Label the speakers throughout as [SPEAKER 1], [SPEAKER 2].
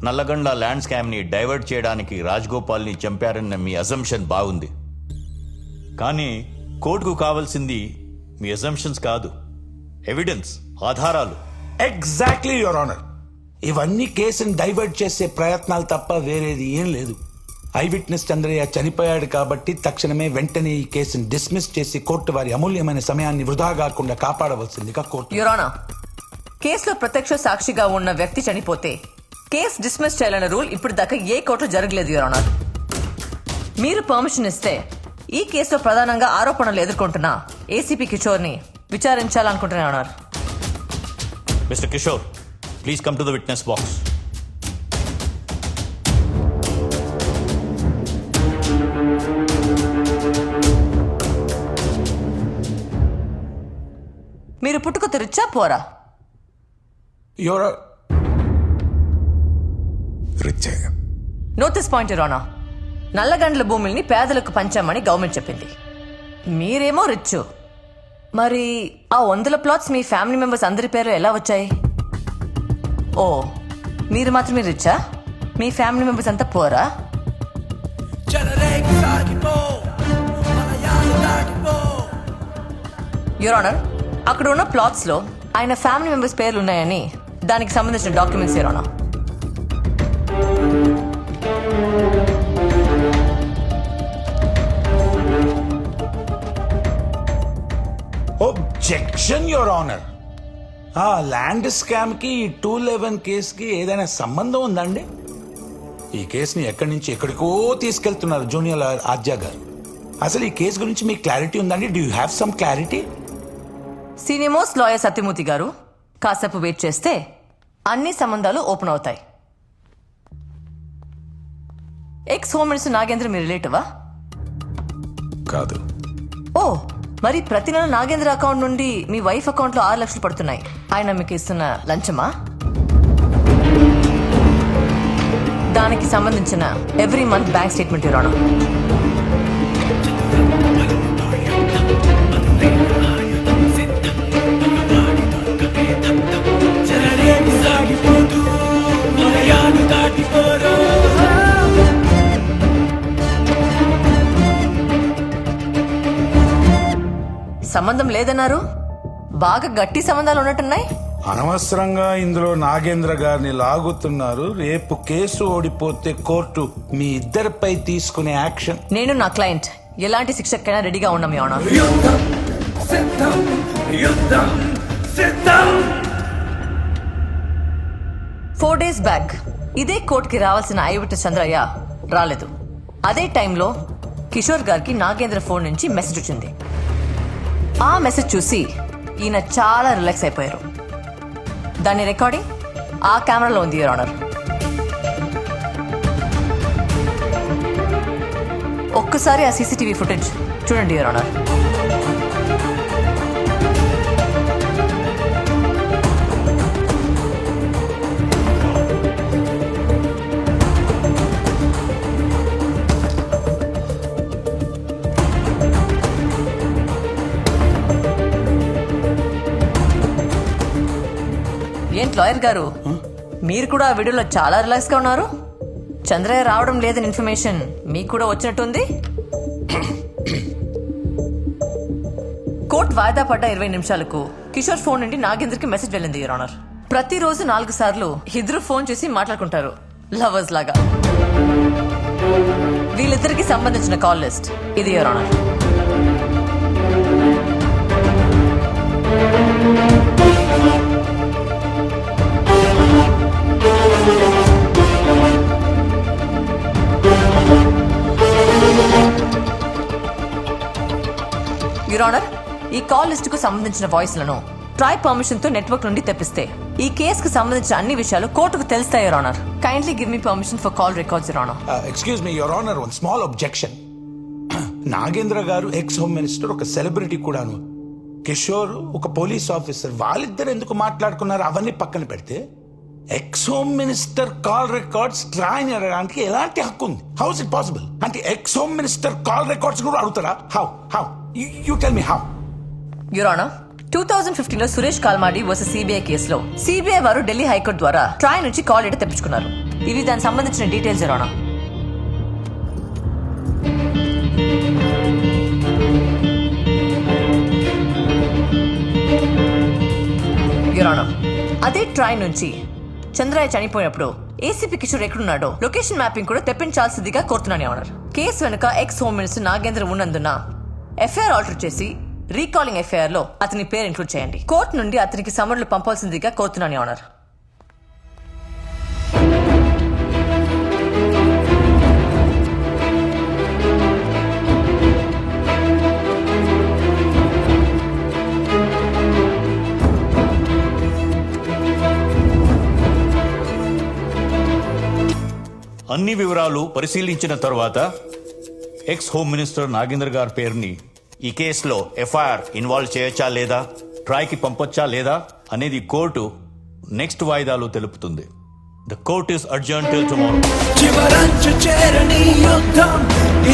[SPEAKER 1] Nallagandla land స్కామ్ని divert చేయడానికి రాజగోపాల్ని చంపారన్న మీ assumption బాగుంది. కానీ కోర్టుకు కావాల్సింది మీ అజంప్షన్స్ కాదు, ఎవిడెన్స్, ఆధారాలు.
[SPEAKER 2] Exactly your honour. ఇవన్నీ కేసుని డైవర్ట్ చేసే ప్రయత్నాలు తప్ప వేరేది ఏం లేదు. ఐ విట్నెస్ చంద్రయ్య చనిపోయాడు కాబట్టి తక్షణమే వెంటనే ఈ కేసుని డిస్మిస్ చేసి కోర్టు వారి అమూల్యమైన సమయాన్ని వృధా కాకుండా కాపాడవలసిందిగా కోర్టు.
[SPEAKER 3] యువర్ ఆనర్, కేసులో ప్రత్యక్ష సాక్షిగా ఉన్న వ్యక్తి చనిపోతే కేసు డిస్మిస్ చేయాలన్న రూల్ ఇప్పుడు దాకా ఏ కోర్టులో జరగలేదు యువర్ ఆనర్. మీరు పర్మిషన్ ఇస్తే ఈ కేసులో ప్రధానంగా ఆరోపణలు ఎదుర్కొంటున్న ఏసీపీ కిషోర్ని విచారించాలనుకుంటున్నాను your honour.
[SPEAKER 1] Mister Kishore, please come to the witness box.
[SPEAKER 3] మీరు పుట్టుకతో రిచ్చా పోరా?
[SPEAKER 2] Your rich.
[SPEAKER 3] Notice point your honour. Nallagandla భూముల్ని పేదలకు పంచామని గవర్నమెంట్ చెప్పింది. మీరేమో రిచ్. మరి ఆ 100 ప్లాట్స్ మీ ఫ్యామిలీ మెంబర్స్ అందరి పేరు ఎలా వచ్చాయి? ఓ, మీరు మాత్రమే రిచ్చా? మీ ఫ్యామిలీ మెంబర్స్ అంతా పోరా? యువర్ ఆనర్, అక్కడ ఉన్న ప్లాట్స్ లో ఆయన ఫ్యామిలీ మెంబర్స్ పేర్లు ఉన్నాయని దానికి సంబంధించిన documents your honour.
[SPEAKER 2] Objection your honour. ఆ ల్యాండ్ స్కామ్ కి 211 కేసుకి ఏదైనా సంబంధం ఉందండి? ఈ కేసుని ఎక్కడి నుంచి ఎక్కడికో తీసుకెళ్తున్నారు జూనియర్ లాయర్ ఆద్య గారు. అసలు ఈ కేసు గురించి మీకు క్లారిటీ ఉందండి? Do you have some clarity?
[SPEAKER 3] Senior most lawyer Satyamurthy గారు, కాసేపు వెయిట్ చేస్తే అన్ని సంబంధాలు ఓపెన్ అవుతాయి. ఎక్స్ హోమ్ మినిస్టర్ నాగేంద్ర మీ రిలేటివా?
[SPEAKER 2] కాదు.
[SPEAKER 3] ఓ, మరి ప్రతి నెల నాగేంద్ర అకౌంట్ నుండి మీ వైఫ్ అకౌంట్ లో 6 లక్షలు పడుతున్నాయి. ఆయన మీకు ఇస్తున్న లంచమా? దానికి సంబంధించిన every month bank statement your honour. సంబంధం లేదన్నారు. బాగా గట్టి సంబంధాలు ఉన్నట్టున్నాయి.
[SPEAKER 2] అనవసరంగా ఇందులో నాగేంద్ర గారిని లాగుతున్నారు. రేపు కేసు ఓడిపోతే కోర్టు మీ ఇద్దరిపై తీసుకునే యాక్షన్.
[SPEAKER 3] నేను నా క్లయింట్ ఎలాంటి శిక్షకైనా రెడీగా ఉన్నాం యువర్ ఆనర్. 4 days బ్యాక్ ఇదే కోర్టుకి రావాల్సిన ఐ విట్నెస్ చంద్రయ్య రాలేదు. అదే టైంలో కిషోర్ గారికి నాగేంద్ర ఫోన్ నుంచి మెసేజ్ వచ్చింది. ఆ మెసేజ్ చూసి ఈయన చాలా రిలాక్స్ అయిపోయారు. దాని రికార్డింగ్ ఆ కెమెరాలో ఉంది యువర్ ఆనర్. ఒక్కసారి ఆ సీసీటీవీ ఫుటేజ్ చూడండి యువర్ ఆనర్. ఏంటి లాయర్ గారు, మీరు కూడా ఆ వీడియోలో చాలా రిలాక్స్ గా ఉన్నారు. చంద్రయ్య రావడం లేదని ఇన్ఫర్మేషన్ మీకు కూడా వచ్చినట్టుంది. కోర్టు వాయిదా పడ్డ 20 నిమిషాలకు కిషోర్ ఫోన్ నుండి నాగేంద్రకి మెసేజ్ వెళ్ళింది యువర్ ఆనర్. ప్రతిరోజు 4 సార్లు ఇద్దరు ఫోన్ చేసి మాట్లాడుకుంటారు లవర్స్ లాగా. వీళ్ళిద్దరికి సంబంధించిన కాల్ లిస్ట్ ఇది యువర్ ఆనర్. యువర్ ఆనర్, ఈ కాల్ లిస్ట్ కు సంబంధించిన వాయిస్లను ట్రై పర్మిషన్ తో నెట్వర్క్ నుండి తెప్పిస్తే ఈ కేసుకు సంబంధించిన అన్ని విషయాలు కోర్టుకు తెలుస్తాయి your honour. Kindly give me permission for call records your honour.
[SPEAKER 2] Excuse me your honour, one small objection. Nagendra గారు ఎక్స్ హోమ్ మినిస్టర్, ఒక సెలబ్రిటీ కూడాను. కిషోర్ ఒక పోలీస్ ఆఫీసర్. వాళ్ళిద్దరు ఎందుకు మాట్లాడుకున్నారు అవన్నీ పక్కన పెడితే ex home minister call records TRAI అడగడానికి ఎలాంటి హక్కు ఉంది? How is it possible? అంటే ex home minister call records కూడా అడుగుతారా? How you tell me how.
[SPEAKER 3] Your honour, 2015లో సురేష్ కాల్మాడి వర్సెస్ సిబిఐ కేసులో సిబిఐ వారు ఢిల్లీ హైకోర్టు ద్వారా ట్రాయ్ నుంచి కాల్ డేటా తెప్పించుకున్నారు. ఇవి దానికి సంబంధించిన details your honour. Your honour, అదే ట్రైన్ నుంచి చంద్రయ్య చనిపోయినప్పుడు ఏసీపీ కిషోర్ ఎక్కడున్నాడో లొకేషన్ మ్యాపింగ్ కూడా తెప్పించాల్సిందిగా కోరుతున్నాను యువర్ ఆనర్. కేసు వెనుక ఎక్స్ హోమ్ మినిస్టర్ నాగేంద్ర ఉన్నందున ఎఫ్ఐఆర్ ఆల్టర్ చేసి రీకాలింగ్ ఎఫ్ఐఆర్ లో అతని పేరు ఇంక్లూడ్ చేయండి. కోర్టు నుండి అతనికి సమన్లు పంపాల్సిందిగా కోరుతున్నాను యువర్ ఆనర్.
[SPEAKER 1] అన్ని వివరాలు పరిశీలించిన తర్వాత ఎక్స్ హోమ్ మినిస్టర్ నాగేంద్ర గారి పేరుని ఈ కేసులో ఎఫ్ఐఆర్ ఇన్వాల్వ్ చేయొచ్చా లేదా, ట్రైకి పంపొచ్చా లేదా అనేది కోర్టు నెక్స్ట్ వాయిదాలో తెలుపుతుంది. The court is adjourn till tomorrow.
[SPEAKER 4] చివరంచు చేరని యుద్ధం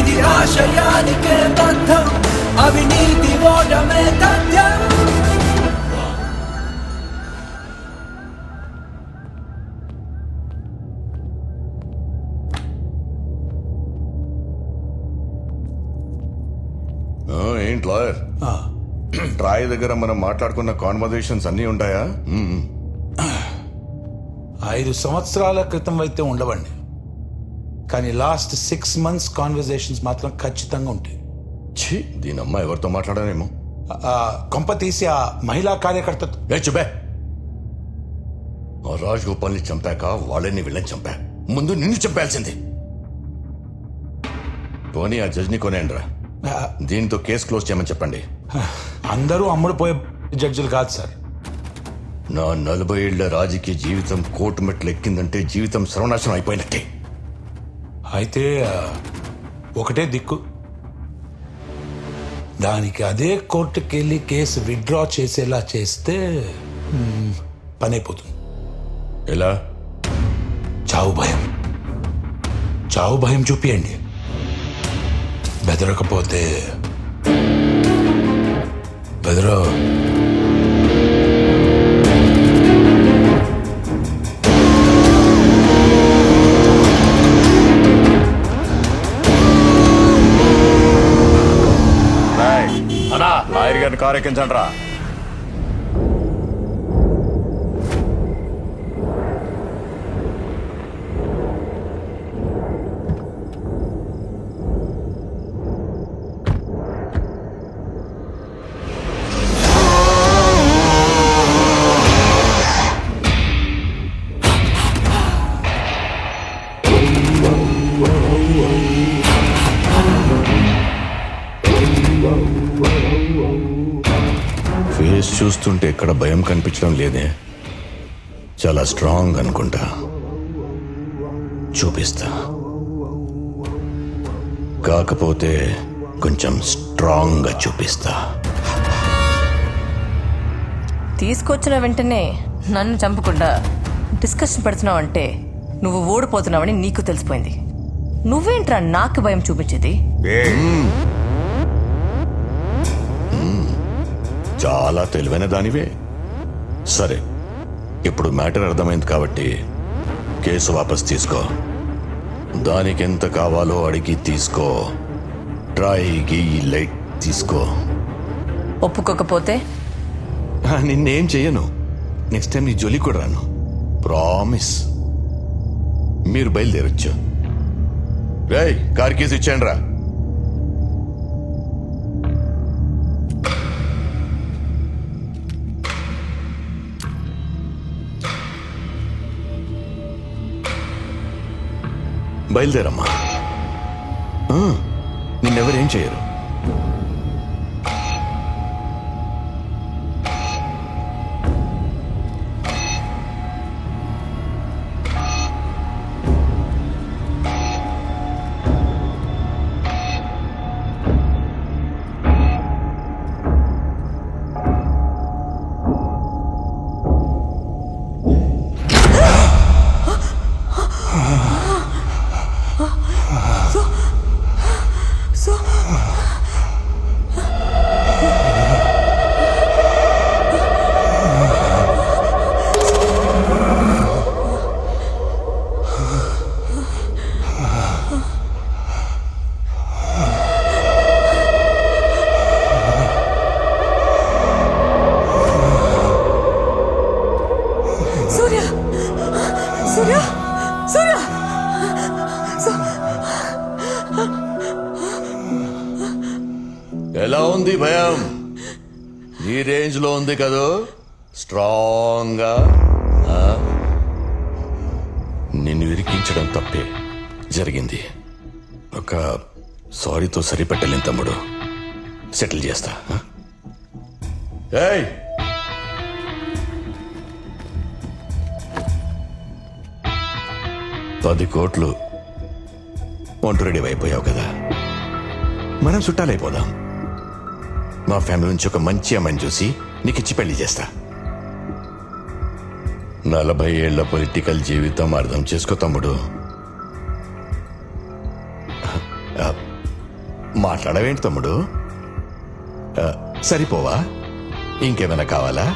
[SPEAKER 4] ఇది ఆశయానికే బంధం, అవినీతి ఓటమే తథ్యం.
[SPEAKER 5] ఏంటి లాయర్, ట్రాయ్ దగ్గర మనం మాట్లాడుకున్న కాన్వర్జేషన్స్ అన్నీ ఉంటాయా?
[SPEAKER 2] 5 సంవత్సరాల క్రితం అయితే ఉండవండి, కానీ లాస్ట్ 6 months కాన్వర్జేషన్స్ మాత్రం ఖచ్చితంగా ఉంటాయి.
[SPEAKER 5] ఛీ, దీని అమ్మ ఎవరితో మాట్లాడానేమో.
[SPEAKER 2] కొంప తీసి ఆ మహిళా కార్యకర్తతో.
[SPEAKER 5] చుబే, రాజ్ గోపాల్ని చంపాక వాళ్ళని వీళ్ళని చంపా, ముందు నిన్ను చంపాల్సింది. పోనీ ఆ జడ్జిని కొనేయండిరా, దీంతో కేసు క్లోజ్ చేయమని చెప్పండి.
[SPEAKER 2] అందరూ అమ్ముడు పోయే జడ్జిలు కాదు సార్.
[SPEAKER 5] నా 40 ఏళ్ల రాజకీయ జీవితం కోర్టు మెట్లు ఎక్కిందంటే జీవితం సర్వనాశనం అయిపోయినట్టే.
[SPEAKER 2] అయితే ఒకటే దిక్కు, దానికి అదే కోర్టుకి వెళ్ళి కేసు విత్డ్రా చేసేలా చేస్తే పని అయిపోతుంది.
[SPEAKER 5] ఎలా?
[SPEAKER 2] చావు భయం, చావు భయం చూపియండి. బెదరకపోతే బెదరో.
[SPEAKER 1] లాయర్ గారిని కారు ఎక్కించండి రా.
[SPEAKER 5] ఫేస్ చూస్తుంటే ఎక్కడ భయం కనిపించడం లేదే, చాలా స్ట్రాంగ్ అనుకుంటా. చూపిస్తా, కాకపోతే కొంచెం స్ట్రాంగ్ గా చూపిస్తా.
[SPEAKER 3] తీసుకొచ్చిన వెంటనే నన్ను చంపకుండా డిస్కషన్ పెడుతున్నావంటే నువ్వు ఓడిపోతున్నావని నీకు తెలిసిపోయింది. నువ్వేంట్రా నాకు భయం చూపించేది?
[SPEAKER 5] చాలా తెలివైన దానివే. సరే, ఇప్పుడు మ్యాటర్ అర్థమైంది కాబట్టి కేసు వాపస్ తీసుకో. దానికి ఎంత కావాలో అడిగి తీసుకో. ట్రైకి లైట్ తీసుకో.
[SPEAKER 3] ఒప్పుకోకపోతే
[SPEAKER 5] నిన్నేం చెయ్యను. నెక్స్ట్ టైం నీ జోలి కూడా రాను, ప్రామిస్. మీరు బయలుదేరొచ్చు. రేయ్, కార్ కేసు ఇచ్చేయండి రా. బయలుదేరమ్మా, నిన్నెవరేం చేయరు.
[SPEAKER 3] So
[SPEAKER 5] ఈ రేంజ్ లో ఉంది కదూ స్ట్రాంగ్ గా నిన్ను ఇరికించడం తప్పే జరిగింది. ఒక సారీతో సరిపెట్టలేని తమ్ముడు, సెటిల్ చేస్తా. ఏయ్, 10 కోట్లు ఒంటరిడి అయిపోయావు కదా, మనం చుట్టాలైపోదాం. మా ఫ్యామిలీ నుంచి ఒక మంచి అమ్మాయిని చూసి నీకిచ్చి పెళ్లి చేస్తా. 40 ఏళ్ల పొలిటికల్ జీవితం అర్థం చేసుకో తమ్ముడు. మాట్లాడవేంటి తమ్ముడు? సరిపోవా? ఇంకేమైనా కావాలా?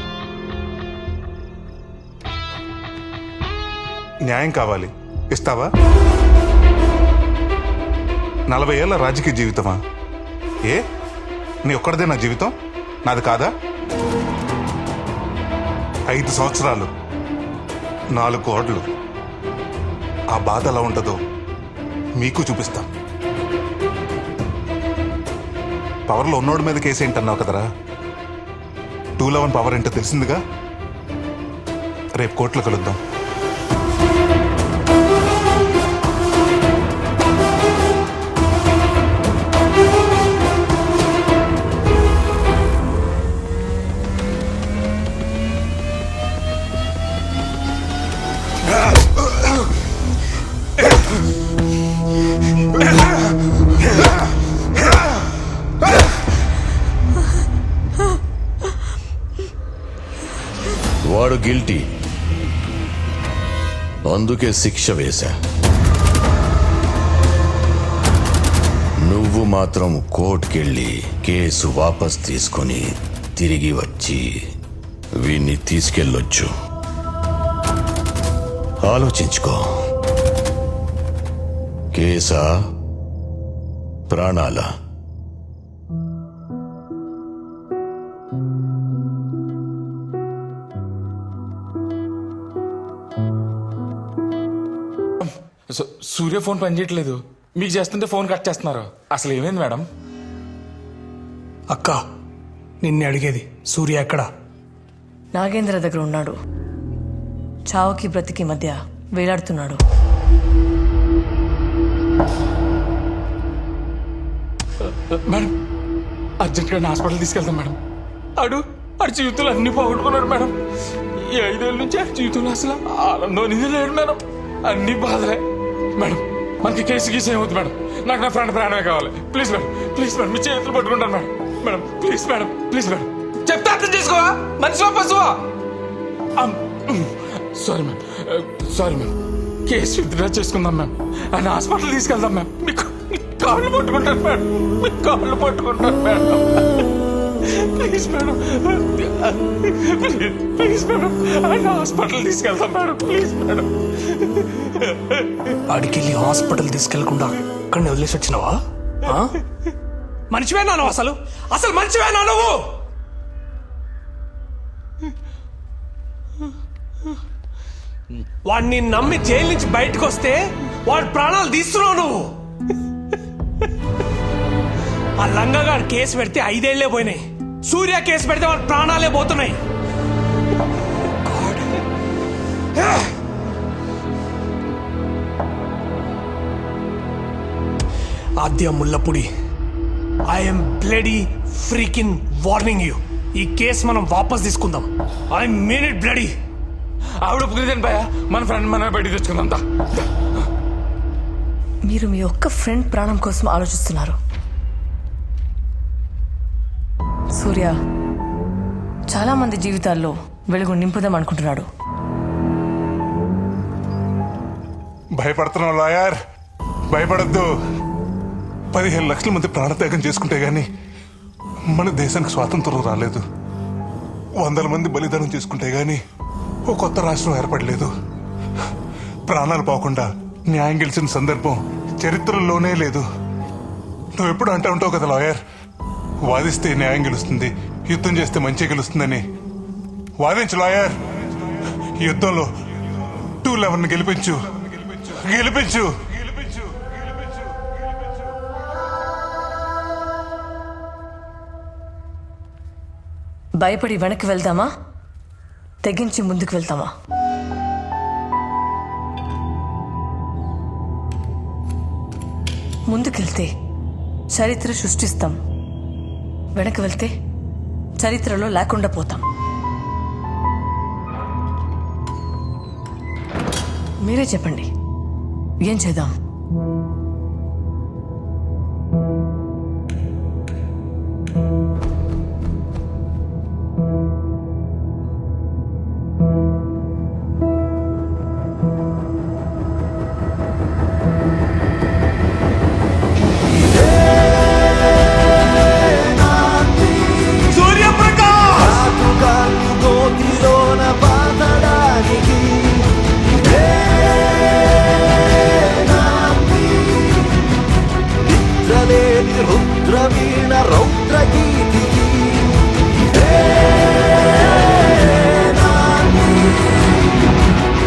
[SPEAKER 6] న్యాయం కావాలి, ఇస్తావా? 40 ఏళ్ల రాజకీయ జీవితమా? ఏ నీ ఒక్కడిదే నా జీవితం, నాది కాదా? 5 సంవత్సరాలు, 4 కోట్లు. ఆ బాధ ఎలా ఉంటుందో మీకు చూపిస్తా. పవర్లో ఉన్నోడి మీద కేసు ఏంటన్నావు కదరా, 211 పవర్ ఏంటో తెలిసిందిగా. రేపు కోర్టులో కలుద్దాం.
[SPEAKER 5] వాడు గిల్టీ, అందుకే శిక్ష వేశా. నువ్వు మాత్రం కోర్టుకెళ్ళి కేసు వాపస్ తీసుకొని తిరిగి వచ్చి వీణ్ణి తీసుకెళ్ళొచ్చు. ఆలోచించుకో. కేసా, ప్రాణాలా?
[SPEAKER 7] సూర్య ఫోన్ పనిచేయట్లేదు. మీకు చేస్తుంటే ఫోన్ కట్ చేస్తున్నారు. అసలు ఏమైంది మేడం?
[SPEAKER 8] అక్క, నిన్నే అడిగేది, సూర్య ఎక్కడా?
[SPEAKER 3] నాగేంద్ర దగ్గర ఉన్నాడు. చావుకి బ్రతికి మధ్య వేలాడుతున్నాడు.
[SPEAKER 7] మేడం, అర్జెంట్గా హాస్పిటల్ తీసుకెళ్తాం మేడం. ఆడు జీవితంలో అన్ని పోగొట్టుకున్నాడు మేడం. ఈ 5 ఏళ్ళ నుంచి ఆడి జీవితంలో అసలు ఆనందం అనేది లేడు మేడం. అన్ని బాధలే మేడం. మనకి కేసు గీసు ఏమవుతుంది మేడం? నాకు నా ఫ్రెండ్ ప్రాణమే కావాలి. ప్లీజ్ మేడం, ప్లీజ్ మేడం, మీ చేతులు పట్టుకుంటాను madam. Madam please madam, please madam, చెప్తే అర్థం చేసుకోవా? మనిషివా పశువా? Sorry ma'am, sorry ma'am. Case withdraw చేసుకుందాం మ్యామ్. ఆయన హాస్పిటల్ తీసుకెళ్దాం మ్యామ్. మీకు కాళ్ళు పట్టుకుంటాను మేడం, మీ కాళ్ళు పట్టుకుంటాను madam. Please madam, please madam, ఆయన హాస్పిటల్ తీసుకెళ్తాం మేడం. Please madam.
[SPEAKER 8] ఆడికెళ్ళి హాస్పిటల్ తీసుకెళ్లకుండా అక్కడిని వదిలేసి వచ్చినావా? మనిషివేనా నువ్వు? అసలు మనిషివేనా నువ్వు? వాడిని నమ్మి జైలు నుంచి బయటకు వస్తే వాడి ప్రాణాలు తీస్తున్నావు నువ్వు. ఆ లంగగాడు కేసు పెడితే 5 ఏళ్లే పోయినాయి. సూర్య కేసు పెడితే వాడి ప్రాణాలే పోతున్నాయి. Aadya Mullapudi, I'm bloody freaking warning you. ఈ కేసు మనం వాపస్ తీసుకుందాం. I mean it bloody.
[SPEAKER 7] ఆవిడ ఒప్పుకుంది భయ, మన ఫ్రెండ్ మన బయటికి తెచ్చుకుందా.
[SPEAKER 3] మీరు మీ ఒక్క ఫ్రెండ్ ప్రాణం కోసం ఆలోచిస్తున్నారు. సూర్య చాలా మంది జీవితాల్లో వెలుగు నింపుదాం అనుకుంటున్నాడు.
[SPEAKER 6] భయపడుతున్నావు లాయర్, భయపడద్దు. 15 లక్షల మంది ప్రాణత్యాగం చేసుకుంటే గాని మన దేశానికి స్వాతంత్రం రాలేదు. 100 మంది బలిదానం చేసుకుంటే గాని ఓ కొత్త రాష్ట్రం ఏర్పడలేదు. ప్రాణాలు పోకుండా న్యాయం గెలిచిన సందర్భం చరిత్రలోనే లేదు. నువ్వు ఎప్పుడు అంటూ ఉంటావు కదా లాయర్, వాదిస్తే న్యాయం గెలుస్తుంది, యుద్ధం చేస్తే మంచి గెలుస్తుందని. వాదించు లాయర్. యుద్ధంలో 211 గెలిపించు, గెలిపించు.
[SPEAKER 3] భయపడి వెనక్కి వెళ్దామా, తెగించి ముందుకు వెళ్తామా? ముందుకెళ్తే చరిత్ర సృష్టిస్తాం, వెనక్కి వెళ్తే చరిత్రలో లేకుండా పోతాం. మీరే చెప్పండి, ఏం చేద్దాం?
[SPEAKER 4] రుద్రవీణ రౌద్ర గీతికి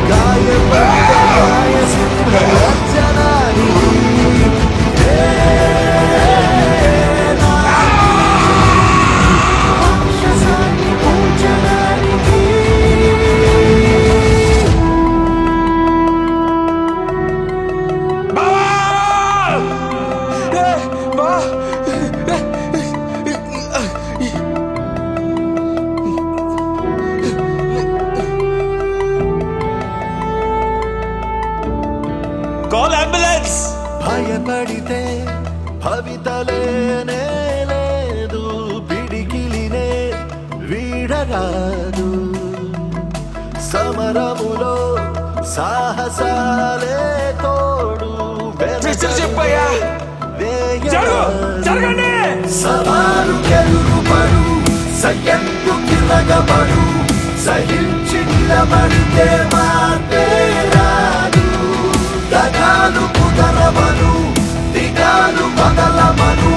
[SPEAKER 4] గాయ సింహనానికి
[SPEAKER 1] కాల్ అంబులెన్స్.
[SPEAKER 4] భయపడితే భవితలేనే లేదు, పిడికిలినే వీడరాదు, సమరములో సాహసాలే తోడు
[SPEAKER 7] చెప్పయ్యా, జరగండి.
[SPEAKER 4] సవాలు గెలుపడు, సయ్యత్తు కిరగబడు, సహించి నిలబడితే మాటే రాదు, దగాలు కుదరవను, దిగాలు బదలమను,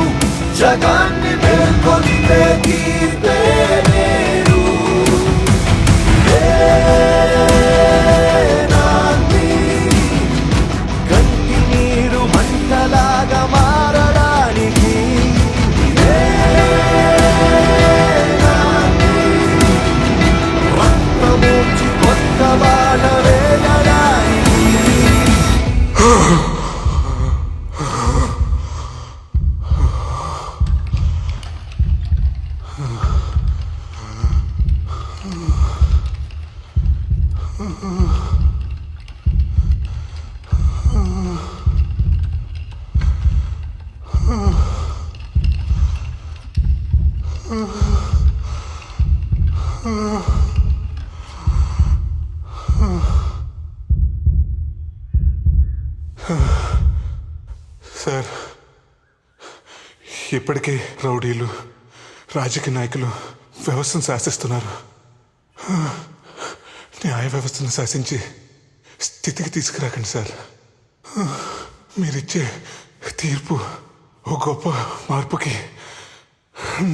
[SPEAKER 4] జగాన్ని మేల్కొలితే కీర్తే నేడు. కంటి నీరు మంటలాగా మారడానికి రక్తమూర్చి కొత్త బాట వేయడానికి
[SPEAKER 6] సార్, ఇప్పటికే రౌడీలు, రాజకీయ నాయకులు వ్యవస్థను శాసిస్తున్నారు. న్యాయ వ్యవస్థను శాసించి స్థితికి తీసుకురాకండి సార్. మీరిచ్చే తీర్పు ఓ గొప్ప మార్పుకి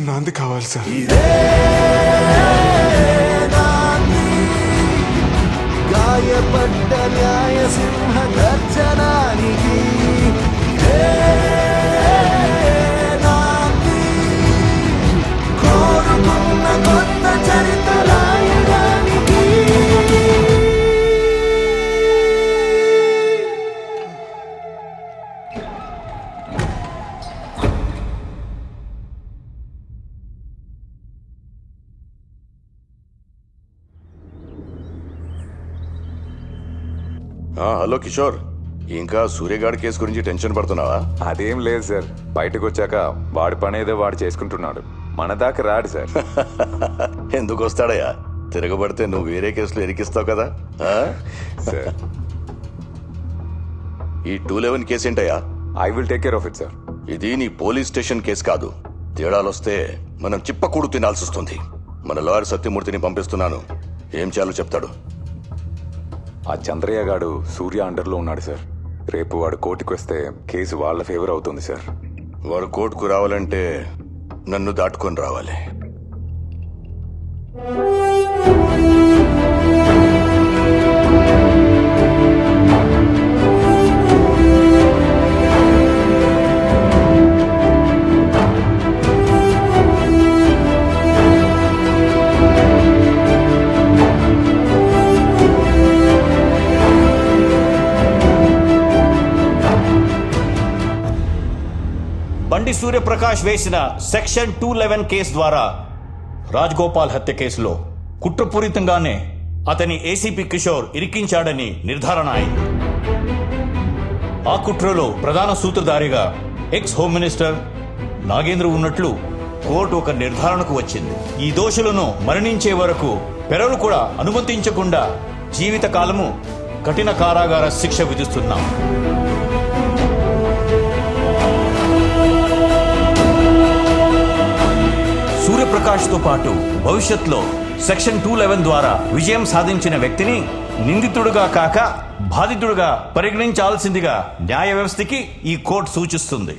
[SPEAKER 6] నాంది కావాలి సార్.
[SPEAKER 4] గాయపడ్డ న్యాయ సింహ గర్జనానికి కోరుకున్న కొత్త చరిత్ర రాయడానికి
[SPEAKER 5] హలో కిషోర్, ఇంకా సూర్యగాడి కేసు గురించి టెన్షన్ పడుతున్నావా?
[SPEAKER 9] అదేం లేదు సార్, బయటకు వచ్చాక వాడి పని ఏదో వాడు చేసుకుంటున్నాడు, మన దాకా రాడు సార్.
[SPEAKER 5] ఎందుకు వస్తాడయ్యా? తిరగబడితే నువ్వు వేరే కేసులో ఇరికిస్తావు కదా.
[SPEAKER 9] సార్,
[SPEAKER 5] ఈ 211 కేసు ఏంటయ్యా?
[SPEAKER 9] I will take care of it sir.
[SPEAKER 5] ఇది నీ పోలీస్ స్టేషన్ కేసు కాదు. తేడాలొస్తే మనం చిప్పకూడు తినాల్సి వస్తుంది. మన లాయర్ సత్యమూర్తిని పంపిస్తున్నాను, ఏం చేయాలో చెప్తాడు.
[SPEAKER 9] ఆ చంద్రయ్య గాడు సూర్య అండర్లో ఉన్నాడు సార్. రేపు వాడు కోర్టుకు వస్తే కేసు వాళ్ళ ఫేవర్ అవుతుంది సార్.
[SPEAKER 5] వాడు కోర్టుకు రావాలంటే నన్ను దాటుకొని రావాలి.
[SPEAKER 1] భట్టి సూర్యప్రకాష్ వేసిన సెక్షన్ 211 కేసు ద్వారా రాజ్గోపాల్ హత్య కేసులో కుట్రపూరితంగానే అతని ఏసీపీ కిషోర్ ఇరికించాడని నిర్ధారణ అయింది. ఆ కుట్రలో ప్రధాన సూత్రధారిగా ఎక్స్ హోమ్ మినిస్టర్ నాగేంద్ర ఉన్నట్లు కోర్టు ఒక నిర్ధారణకు వచ్చింది. ఈ దోషులను మరణించే వరకు పెరలు కూడా అనుమతించకుండా జీవితకాలము కఠిన కారాగార శిక్ష విధిస్తున్నాం. సూర్యప్రకాష్తో పాటు భవిష్యత్తులో సెక్షన్ 211 ద్వారా విజయం సాధించిన వ్యక్తిని నిందితుడుగా కాక బాధితుడుగా పరిగణించాల్సిందిగా న్యాయ వ్యవస్థకి ఈ కోర్టు సూచిస్తుంది.